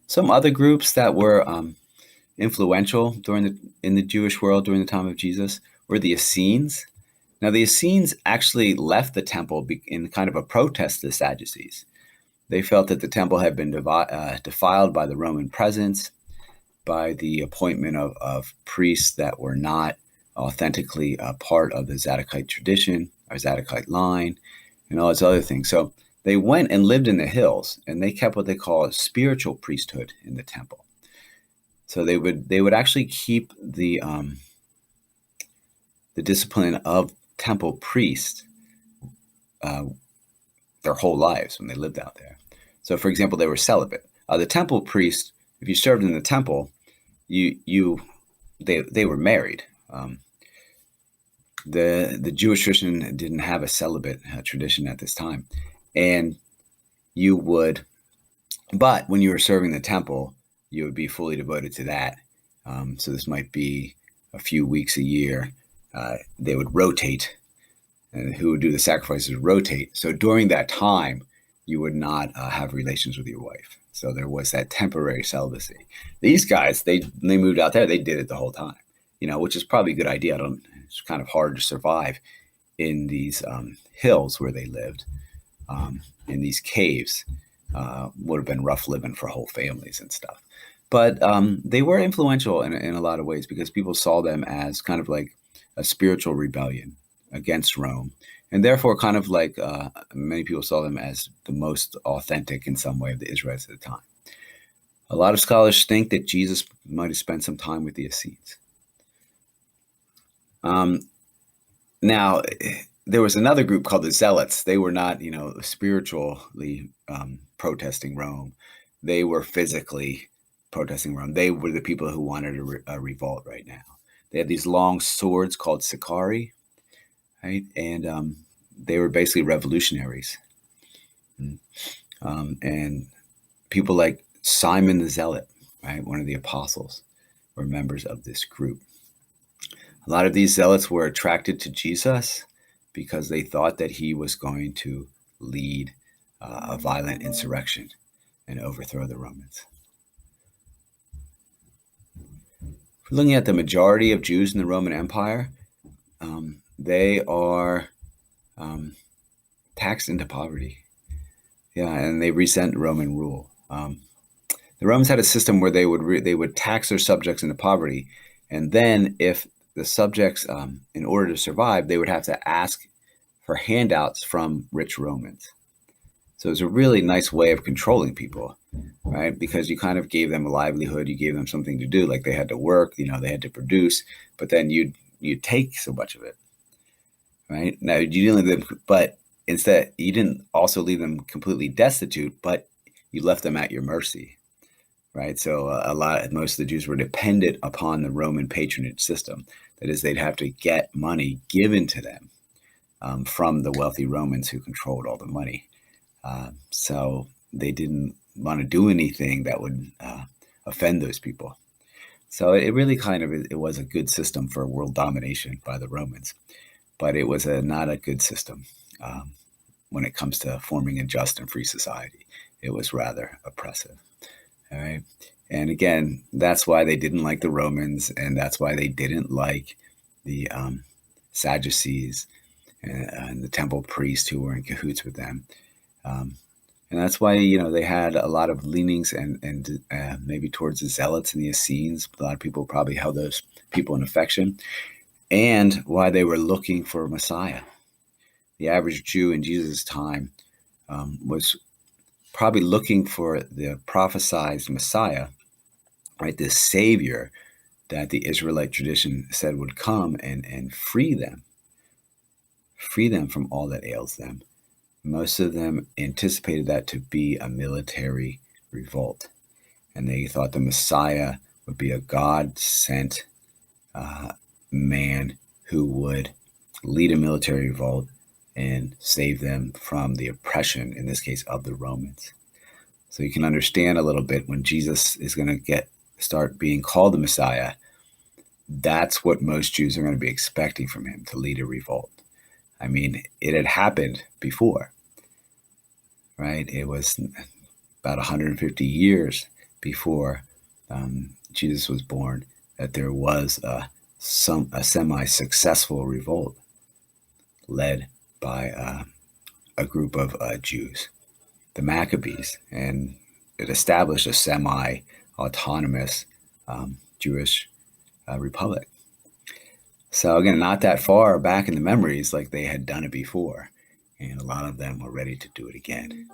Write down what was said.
Some other groups that were influential in the Jewish world during the time of Jesus were the Essenes. Now, the Essenes actually left the temple in kind of a protest to the Sadducees. They felt that the temple had been defiled by the Roman presence, by the appointment of priests that were not authentically a part of the Zadokite tradition or Zadokite line, and all these other things. So they went and lived in the hills, and they kept what they call a spiritual priesthood in the temple. So they would actually keep the discipline of temple priests their whole lives when they lived out there. So, for example, they were celibate. The temple priest, if you served in the temple, they were married. The Jewish tradition didn't have a celibate tradition at this time, and but when you were serving the temple, you would be fully devoted to that. So this might be a few weeks a year. They would rotate, and who would do the sacrifices would rotate. So during that time, you would not have relations with your wife. So there was that temporary celibacy. These guys, they moved out there, they did it the whole time, which is probably a good idea. It's kind of hard to survive in these hills where they lived, in these caves. Would have been rough living for whole families and stuff. But they were influential in a lot of ways because people saw them as kind of like a spiritual rebellion against Rome. And therefore, kind of like many people saw them as the most authentic in some way of the Israelites at the time. A lot of scholars think that Jesus might have spent some time with the Essenes. Now, there was another group called the Zealots. They were not, spiritually protesting Rome. They were physically protesting Rome. They were the people who wanted a revolt right now. They had these long swords called Sicarii, right? And they were basically revolutionaries. And people like Simon the Zealot, right, one of the apostles, were members of this group. A lot of these zealots were attracted to Jesus because they thought that he was going to lead a violent insurrection and overthrow the Romans. If we're looking at the majority of Jews in the Roman Empire, they are taxed into poverty. Yeah, and they resent Roman rule. The Romans had a system where they would tax their subjects into poverty, and then if the subjects, in order to survive, they would have to ask for handouts from rich Romans. So it was a really nice way of controlling people, right? Because you kind of gave them a livelihood, you gave them something to do, like they had to work, they had to produce, but then you'd take so much of it, right? Now you didn't leave them, but instead you didn't also leave them completely destitute, but you left them at your mercy, right? So most of the Jews were dependent upon the Roman patronage system. That is, they'd have to get money given to them from the wealthy Romans who controlled all the money. So they didn't want to do anything that would offend those people. So it really it was a good system for world domination by the Romans, but it was not a good system when it comes to forming a just and free society. It was rather oppressive. All right. And again, that's why they didn't like the Romans, and that's why they didn't like the Sadducees and the temple priests who were in cahoots with them. And that's why, they had a lot of leanings and maybe towards the Zealots and the Essenes. A lot of people probably held those people in affection, and why they were looking for a Messiah. The average Jew in Jesus' time was probably looking for the prophesied Messiah, right? The Savior that the Israelite tradition said would come and free them from all that ails them. Most of them anticipated that to be a military revolt, and they thought the Messiah would be a God-sent man who would lead a military revolt and save them from the oppression, in this case, of the Romans. So you can understand a little bit when Jesus is going to start being called the Messiah, that's what most Jews are going to be expecting from him, to lead a revolt. I mean, it had happened before, right? It was about 150 years before Jesus was born, that there was a semi-successful revolt led by a group of Jews, the Maccabees, and it established a semi-autonomous Jewish republic. So again, not that far back in the memories, like they had done it before, and a lot of them were ready to do it again.